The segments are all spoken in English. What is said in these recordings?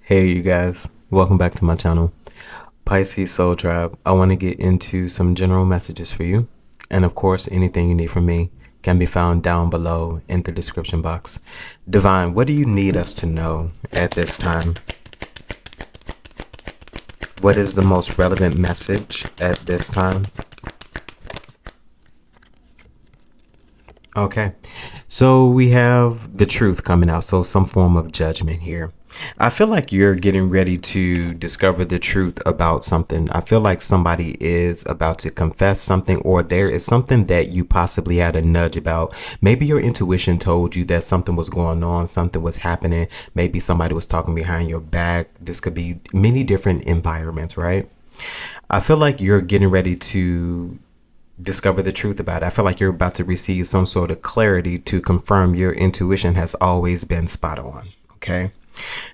Hey you guys, welcome back to my channel, Pisces Soul Tribe. I want to get into some general messages for you. And of course, anything you need from me can be found down below in the description box. Divine, what do you need us to know at this time? What is the most relevant message at this time? Okay, so we have the truth coming out, so some form of judgment here. I feel like you're getting ready to discover the truth about something. I feel like somebody is about to confess something, or there is something that you possibly had a nudge about. Maybe your intuition told you that something was going on, something was happening. Maybe somebody was talking behind your back. This could be many different environments, right? I feel like you're getting ready to discover the truth about it. I feel like you're about to receive some sort of clarity to confirm your intuition has always been spot on. Okay.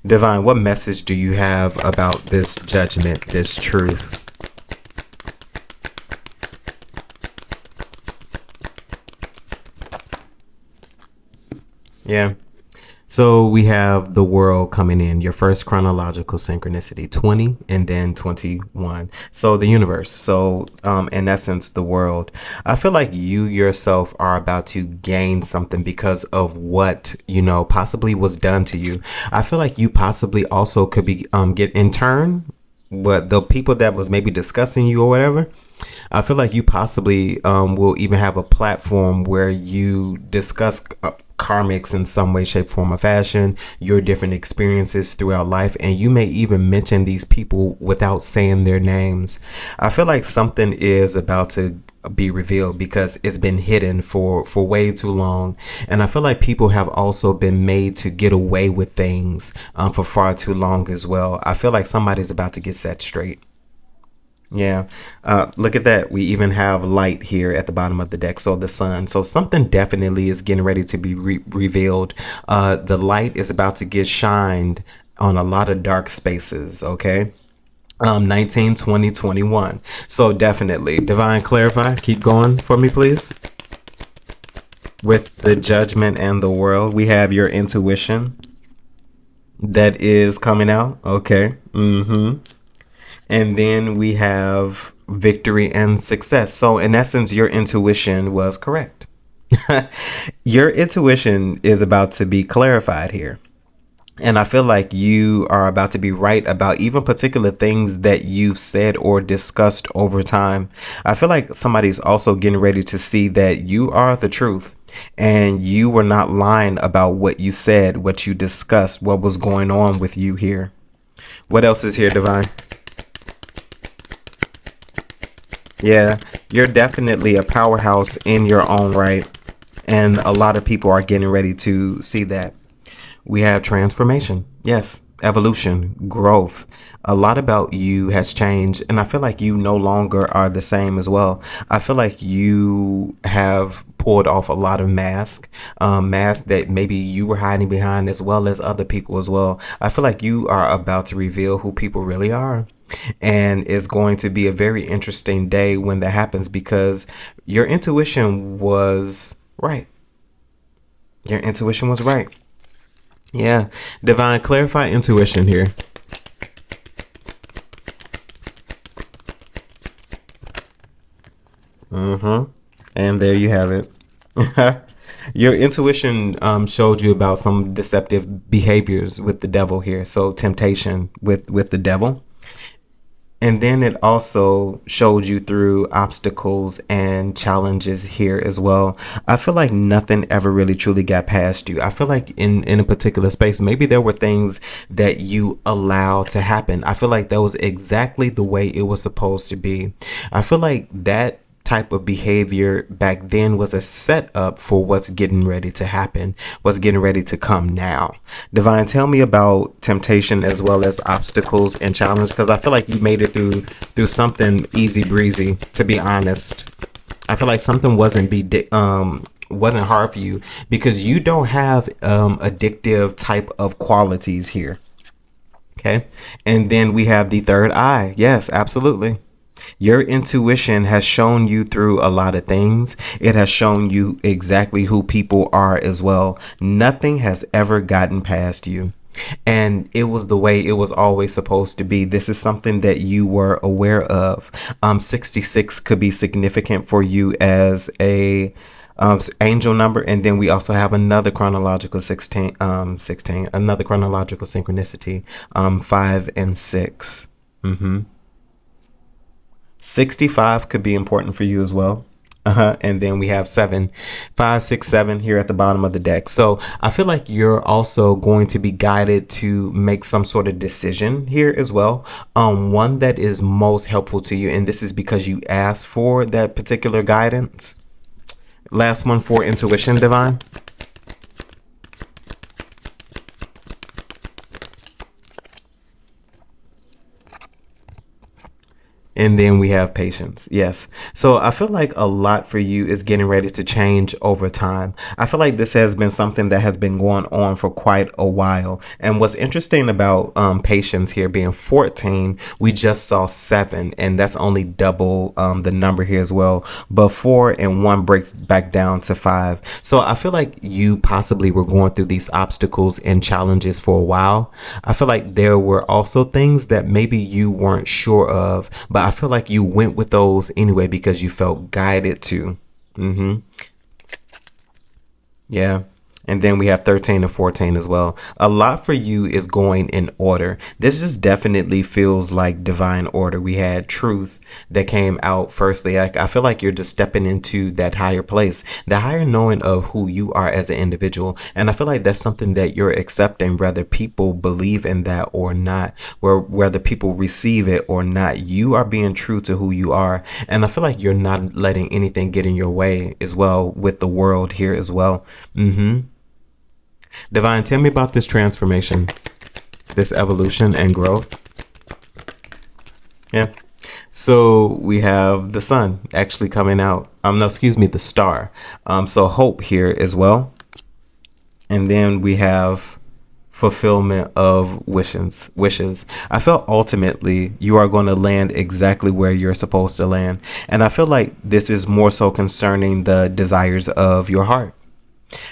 Divine, what message do you have about this judgment, this truth? Yeah. So we have the world coming in, your first chronological synchronicity, 20 and then 21. So the universe. So in essence, the world. I feel like you yourself are about to gain something because of what, possibly was done to you. I feel like you possibly also could be get in turn what the people that was maybe discussing you or whatever. I feel like you possibly will even have a platform where you discuss karmics in some way, shape, form, or fashion, your different experiences throughout life, and you may even mention these people without saying their names. I feel like something is about to be revealed because it's been hidden for way too long, and I feel like people have also been made to get away with things for far too long as well. I feel like somebody's about to get set straight. Yeah. Look at that. We even have light here at the bottom of the deck. So the sun. So something definitely is getting ready to be revealed. The light is about to get shined on a lot of dark spaces. Okay. 19, 20, 21. So definitely. Divine, clarify. Keep going for me, please. With the judgment and the world, we have your intuition that is coming out. Okay. And then we have victory and success. So in essence, your intuition was correct. Your intuition is about to be clarified here. And I feel like you are about to be right about even particular things that you've said or discussed over time. I feel like somebody's also getting ready to see that you are the truth and you were not lying about what you said, what you discussed, what was going on with you here. What else is here, Divine? Yeah, you're definitely a powerhouse in your own right. And a lot of people are getting ready to see that. We have transformation. Yes, evolution, growth. A lot about you has changed. And I feel like you no longer are the same as well. I feel like you have pulled off a lot of masks that maybe you were hiding behind as well as other people as well. I feel like you are about to reveal who people really are. And it's going to be a very interesting day when that happens because your intuition was right. Your intuition was right. Yeah. Divine, clarify intuition here. And there you have it. Your intuition showed you about some deceptive behaviors with the devil here. So temptation with the devil. And then it also showed you through obstacles and challenges here as well. I feel like nothing ever really truly got past you. I feel like in a particular space, maybe there were things that you allowed to happen. I feel like that was exactly the way it was supposed to be. I feel like that type of behavior back then was a setup for what's getting ready to happen, what's getting ready to come now. Divine, tell me about temptation as well as obstacles and challenges, because I feel like you made it through something easy breezy, to be honest. I feel like something wasn't hard for you because you don't have addictive type of qualities here. Okay. And then we have the third eye. Yes, absolutely. Your intuition has shown you through a lot of things. It has shown you exactly who people are as well. Nothing has ever gotten past you. And it was the way it was always supposed to be. This is something that you were aware of. 66 could be significant for you as a angel number. And then we also have another chronological 16, another chronological synchronicity, 5 and 6. 65 could be important for you as well. And then we have 7, 5, 6, 7 here at the bottom of the deck. So I feel like you're also going to be guided to make some sort of decision here as well. One that is most helpful to you. And this is because you asked for that particular guidance. Last one for intuition, Divine. And then we have patience. Yes. So I feel like a lot for you is getting ready to change over time. I feel like this has been something that has been going on for quite a while. And what's interesting about patience here being 14, we just saw 7, and that's only double the number here as well. But 4 and 1 breaks back down to 5. So I feel like you possibly were going through these obstacles and challenges for a while. I feel like there were also things that maybe you weren't sure of, but I feel like you went with those anyway because you felt guided to. Yeah. And then we have 13 and 14 as well. A lot for you is going in order. This just definitely feels like divine order. We had truth that came out firstly. I feel like you're just stepping into that higher place, the higher knowing of who you are as an individual. And I feel like that's something that you're accepting, whether people believe in that or not, or whether people receive it or not. You are being true to who you are. And I feel like you're not letting anything get in your way as well with the world here as well. Divine, tell me about this transformation, this evolution and growth. Yeah. So we have the sun actually coming out. No, excuse me, the star. So hope here as well. And then we have fulfillment of wishes. I feel ultimately you are going to land exactly where you're supposed to land. And I feel like this is more so concerning the desires of your heart.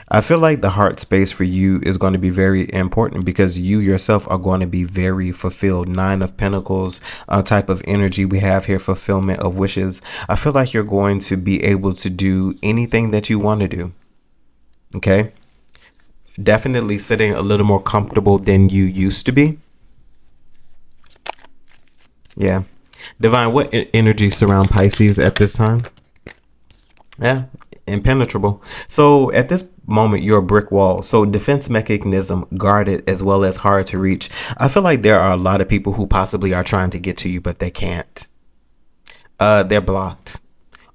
I feel like the heart space for you is going to be very important because you yourself are going to be very fulfilled. 9 of Pentacles type of energy we have here, fulfillment of wishes. I feel like you're going to be able to do anything that you want to do. Okay. Definitely sitting a little more comfortable than you used to be. Yeah. Divine, what energy surround Pisces at this time? Yeah. Impenetrable. So at this moment, you're a brick wall. So defense mechanism, guarded as well as hard to reach. I feel like there are a lot of people who possibly are trying to get to you, but they can't. They're blocked.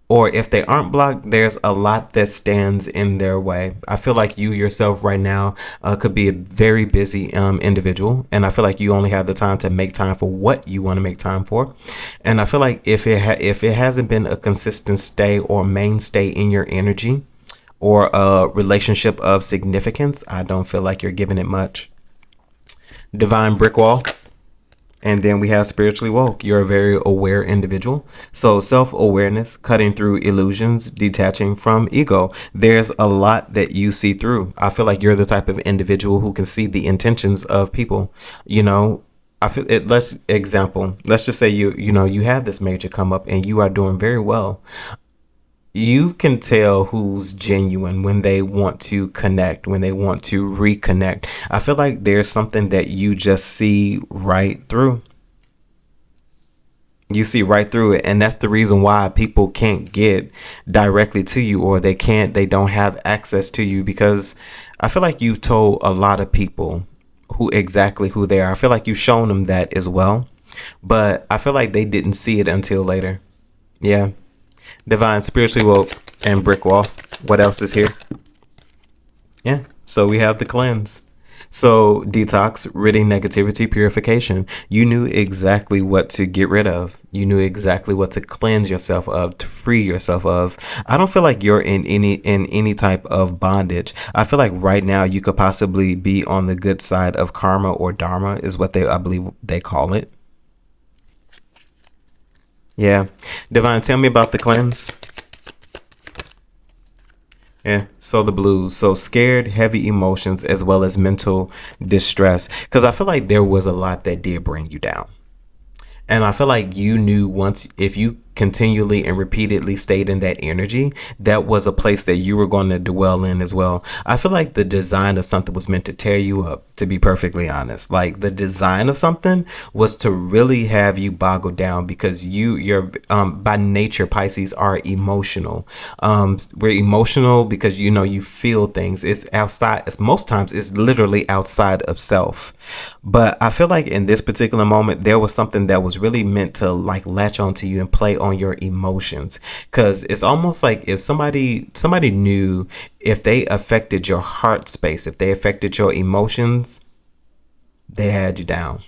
Or if they aren't blocked, there's a lot that stands in their way. I feel like you yourself right now could be a very busy individual. And I feel like you only have the time to make time for what you want to make time for. And I feel like if it hasn't been a consistent stay or mainstay in your energy or a relationship of significance, I don't feel like you're giving it much. Divine brick wall. And then we have spiritually woke. You're a very aware individual. So self-awareness, cutting through illusions, detaching from ego. There's a lot that you see through. I feel like you're the type of individual who can see the intentions of people. You know, I feel it. Let's just say you have this major come up and you are doing very well. You can tell who's genuine when they want to connect, when they want to reconnect. I feel like there's something that you just see right through. You see right through it. And that's the reason why people can't get directly to you, or they don't have access to you, because I feel like you've told a lot of people who they are. I feel like you've shown them that as well. But I feel like they didn't see it until later. Yeah. Divine, spiritually woke, and brick wall. What else is here? Yeah. So we have the cleanse. So detox, ridding negativity, purification. You knew exactly what to get rid of. You knew exactly what to cleanse yourself of, to free yourself of. I don't feel like you're in any type of bondage. I feel like right now you could possibly be on the good side of karma, or dharma is what I believe they call it. Yeah. Divine, tell me about the cleanse. Yeah. So the blues. So scared, heavy emotions, as well as mental distress. Because I feel like there was a lot that did bring you down. And I feel like you knew once, if you continually and repeatedly stayed in that energy, that was a place that you were going to dwell in as well. I feel like the design of something was meant to tear you up, to be perfectly honest. Like the design of something was to really have you boggle down, because you're by nature, Pisces are emotional. We're emotional because you feel things. It's outside. It's most times it's literally outside of self. But I feel like in this particular moment, there was something that was really meant to like latch onto you and play on your emotions, because it's almost like if somebody knew, if they affected your heart space, if they affected your emotions, they had you down.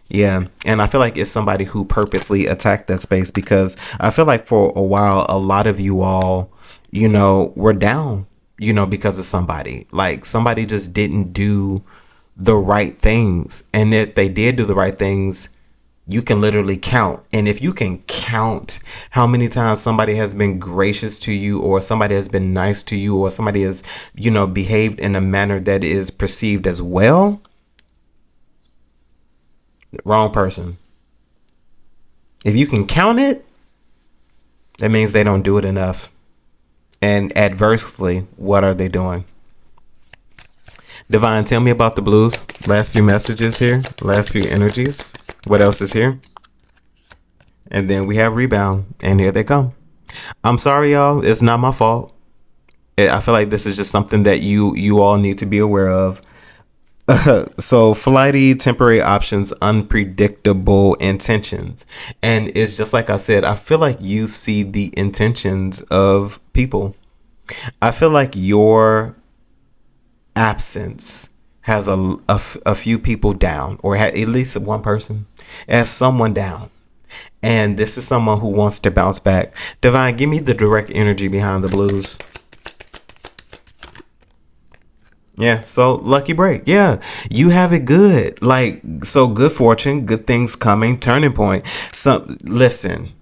Yeah. And I feel like it's somebody who purposely attacked that space, because I feel like for a while, a lot of you all, were down, because of somebody. Like somebody just didn't do the right things. And if they did do the right things, you can literally count. And if you can count how many times somebody has been gracious to you, or somebody has been nice to you, or somebody has, behaved in a manner that is perceived as well, wrong person. If you can count it, that means they don't do it enough. And adversely, what are they doing? Divine, tell me about the blues. Last few messages here. Last few energies. What else is here? And then we have rebound. And here they come. I'm sorry, y'all. It's not my fault. I feel like this is just something that you all need to be aware of. So flighty, temporary options, unpredictable intentions. And it's just like I said, I feel like you see the intentions of people. I feel like your absence has a few people down, or at least one person has someone down. And this is someone who wants to bounce back. Divine, give me the direct energy behind the blues. Yeah, so lucky break. Yeah, you have it good. Like, so good fortune, good things coming, turning point. So listen,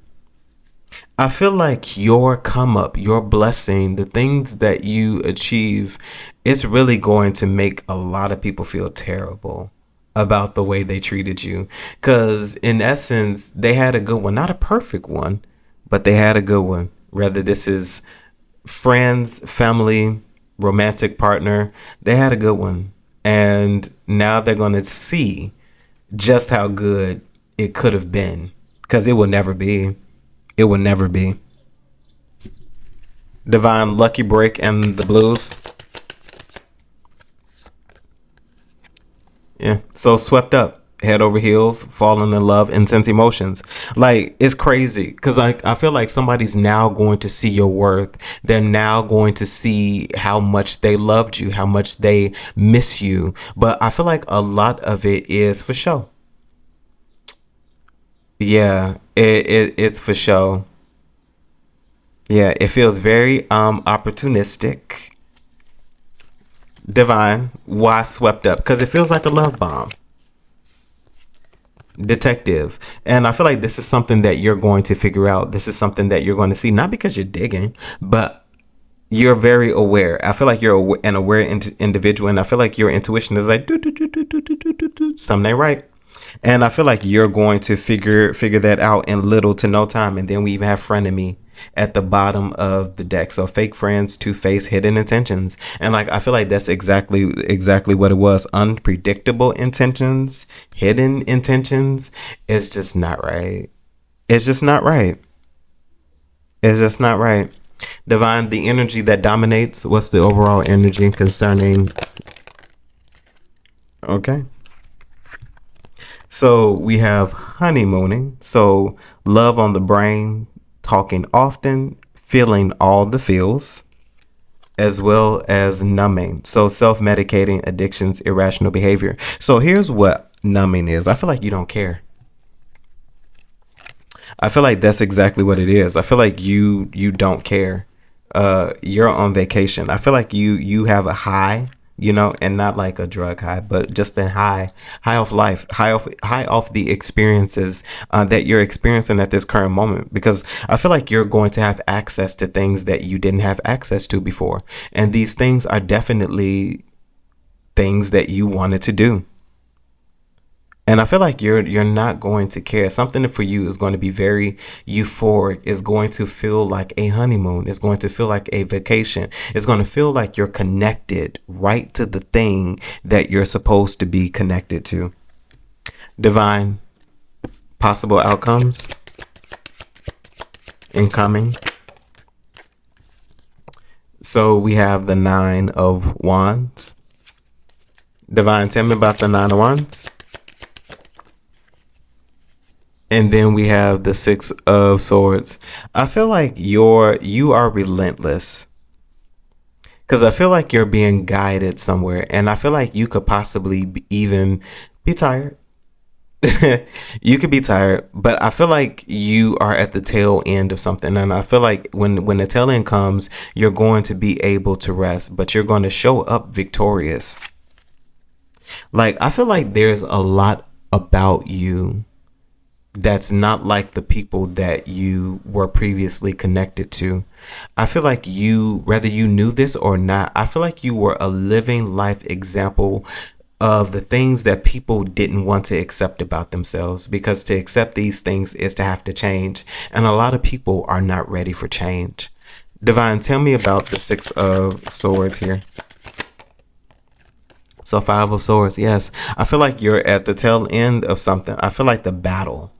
I feel like your come up, your blessing, the things that you achieve, it's really going to make a lot of people feel terrible about the way they treated you. Because in essence, they had a good one, not a perfect one, but they had a good one. Whether this is friends, family, romantic partner, they had a good one. And now they're going to see just how good it could have been, because it will never be. It will never be. Divine, lucky break and the blues. Yeah. So swept up, head over heels, falling in love, intense emotions. Like, it's crazy, because I feel like somebody's now going to see your worth. They're now going to see how much they loved you, how much they miss you. But I feel like a lot of it is for show. Yeah, it's for show. Yeah, it feels very opportunistic. Divine, why swept up? Because it feels like a love bomb. Detective. And I feel like this is something that you're going to figure out. This is something that you're going to see, not because you're digging, but you're very aware. I feel like you're an aware individual, and I feel like your intuition is like, something ain't right. And I feel like you're going to figure that out in little to no time. And then we even have frenemy at the bottom of the deck. So fake friends, two-faced, hidden intentions. And like, I feel like that's exactly what it was. Unpredictable intentions, hidden intentions. It's just not right. It's just not right. It's just not right. Divine, the energy that dominates. What's the overall energy concerning? Okay. So we have honeymooning. So love on the brain, talking often, feeling all the feels, as well as numbing. So self-medicating, addictions, irrational behavior. So here's what numbing is. I feel like you don't care. I feel like that's exactly what it is. I feel like you don't care. You're on vacation. I feel like you have a high. and not like a drug high, but just a high off life, high off the experiences that you're experiencing at this current moment. Because I feel like you're going to have access to things that you didn't have access to before. And these things are definitely things that you wanted to do. And I feel like you're not going to care. Something for you is going to be very euphoric. It's going to feel like a honeymoon. It's going to feel like a vacation. It's going to feel like you're connected right to the thing that you're supposed to be connected to. Divine possible outcomes incoming. So we have the 9 of Wands. Divine, tell me about the 9 of Wands. And then we have the 6 of Swords. I feel like you are relentless. Because I feel like you're being guided somewhere. And I feel like you could possibly even be tired. You could be tired. But I feel like you are at the tail end of something. And I feel like when the tail end comes, you're going to be able to rest. But you're going to show up victorious. Like, I feel like there's a lot about you that's not like the people that you were previously connected to. I feel like whether you knew this or not, I feel like you were a living life example of the things that people didn't want to accept about themselves, because to accept these things is to have to change. And a lot of people are not ready for change. Divine, tell me about the 6 of Swords here. So 5 of Swords. Yes. I feel like you're at the tail end of something. I feel like the battle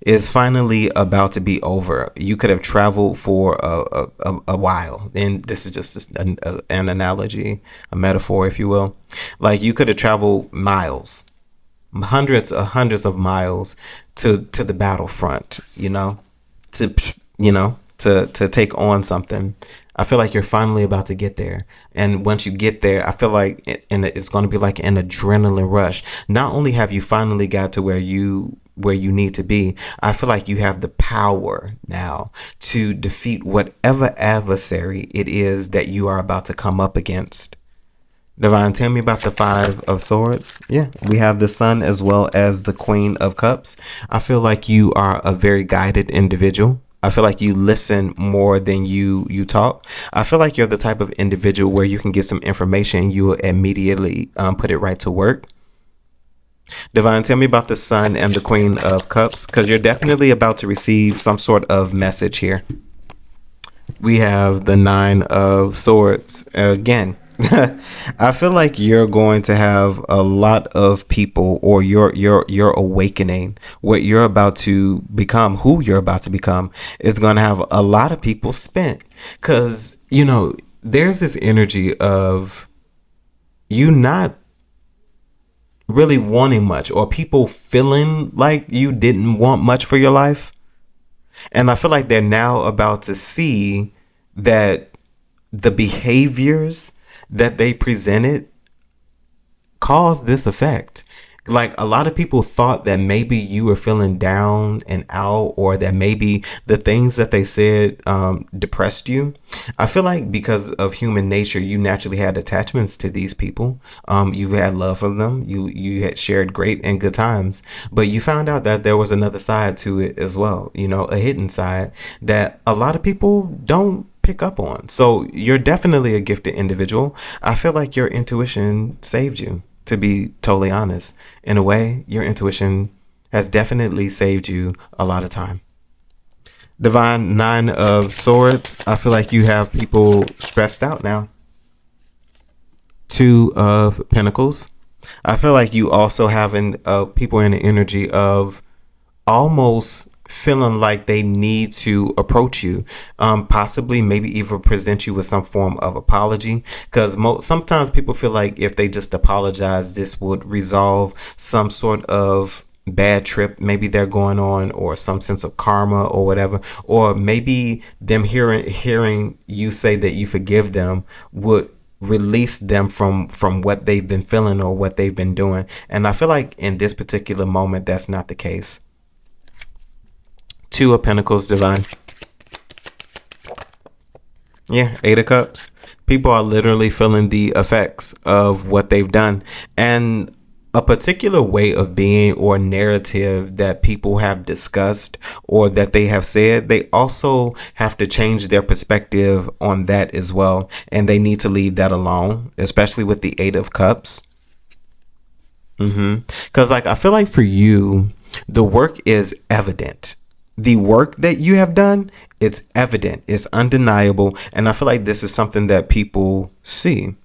is finally about to be over. You could have traveled for a while, and this is just an analogy, a metaphor, if you will. Like, you could have traveled miles, hundreds of miles to the battlefront, to take on something. I feel like you're finally about to get there. And once you get there, I feel like it's going to be like an adrenaline rush. Not only have you finally got to where you need to be, I feel like you have the power now to defeat whatever adversary it is that you are about to come up against. Divine, tell me about the 5 of Swords. Yeah, we have the Sun as well as the Queen of Cups. I feel like you are a very guided individual. I feel like you listen more than you talk. I feel like you're the type of individual where you can get some information, you will immediately put it right to work. Divine, tell me about the Sun and the Queen of Cups, because you're definitely about to receive some sort of message here. We have the 9 of Swords. Again, I feel like you're going to have a lot of people, or your awakening, what you're about to become, who you're about to become, is going to have a lot of people spent. Because, there's this energy of you not really wanting much, or people feeling like you didn't want much for your life. And I feel like they're now about to see that the behaviors that they presented caused this effect. Like, a lot of people thought that maybe you were feeling down and out, or that maybe the things that they said depressed you. I feel like because of human nature, you naturally had attachments to these people. You had love for them. You had shared great and good times, but you found out that there was another side to it as well. A hidden side that a lot of people don't pick up on. So you're definitely a gifted individual. I feel like your intuition saved you. To be totally honest, in a way, your intuition has definitely saved you a lot of time. Divine, 9 of Swords. I feel like you have people stressed out now. 2 of Pentacles. I feel like you also having people in the energy of almost feeling like they need to approach you, possibly maybe even present you with some form of apology, because sometimes people feel like if they just apologize, this would resolve some sort of bad trip maybe they're going on, or some sense of karma or whatever, or maybe them hearing you say that you forgive them would release them from what they've been feeling or what they've been doing. And I feel like in this particular moment, that's not the case. 2 of Pentacles, Divine. Yeah, Eight of Cups. People are literally feeling the effects of what they've done. And a particular way of being or narrative that people have discussed or that they have said, they also have to change their perspective on that as well. And they need to leave that alone, especially with the Eight of Cups. Because, like, I feel like for you, the work is evident. The work that you have done, it's evident, it's undeniable. And I feel like this is something that people see.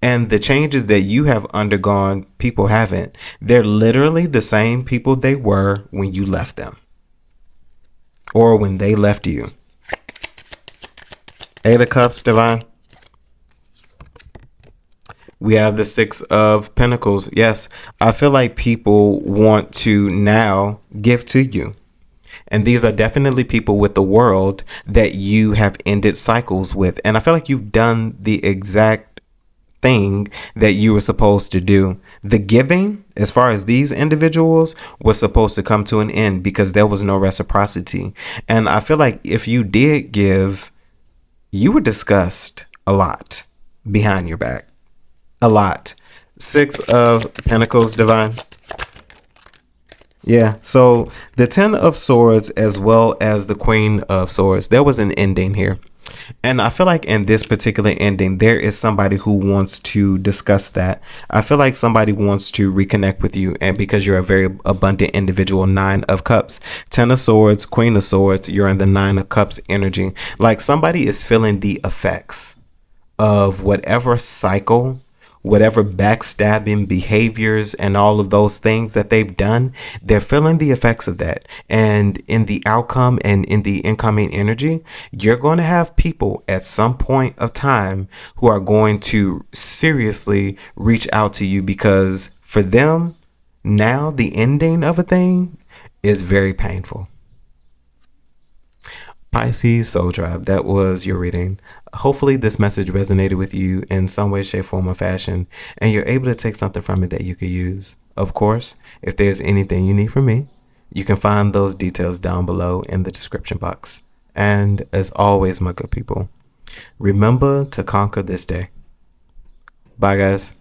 And the changes that you have undergone, people haven't. They're literally the same people they were when you left them or when they left you. Eight of Cups, Divine. We have the Six of Pentacles. Yes, I feel like people want to now give to you. And these are definitely people with the world that you have ended cycles with. And I feel like you've done the exact thing that you were supposed to do. The giving, as far as these individuals, was supposed to come to an end because there was no reciprocity. And I feel like if you did give, you were discussed a lot behind your back. A lot. Six of Pentacles, Divine. Yeah, so the Ten of Swords as well as the Queen of Swords, there was an ending here. And I feel like in this particular ending, there is somebody who wants to discuss that. I feel like somebody wants to reconnect with you. And because you're a very abundant individual, Nine of Cups, Ten of Swords, Queen of Swords, you're in the Nine of Cups energy. Like somebody is feeling the effects of whatever cycle, whatever backstabbing behaviors and all of those things that they've done, they're feeling the effects of that. And in the outcome and in the incoming energy, you're going to have people at some point of time who are going to seriously reach out to you because for them, now the ending of a thing is very painful. Pisces Soul Tribe, that was your reading. Hopefully this message resonated with you in some way, shape, form, or fashion, and you're able to take something from it that you could use. Of course, if there's anything you need from me, you can find those details down below in the description box. And as always, my good people, remember to conquer this day. Bye, guys.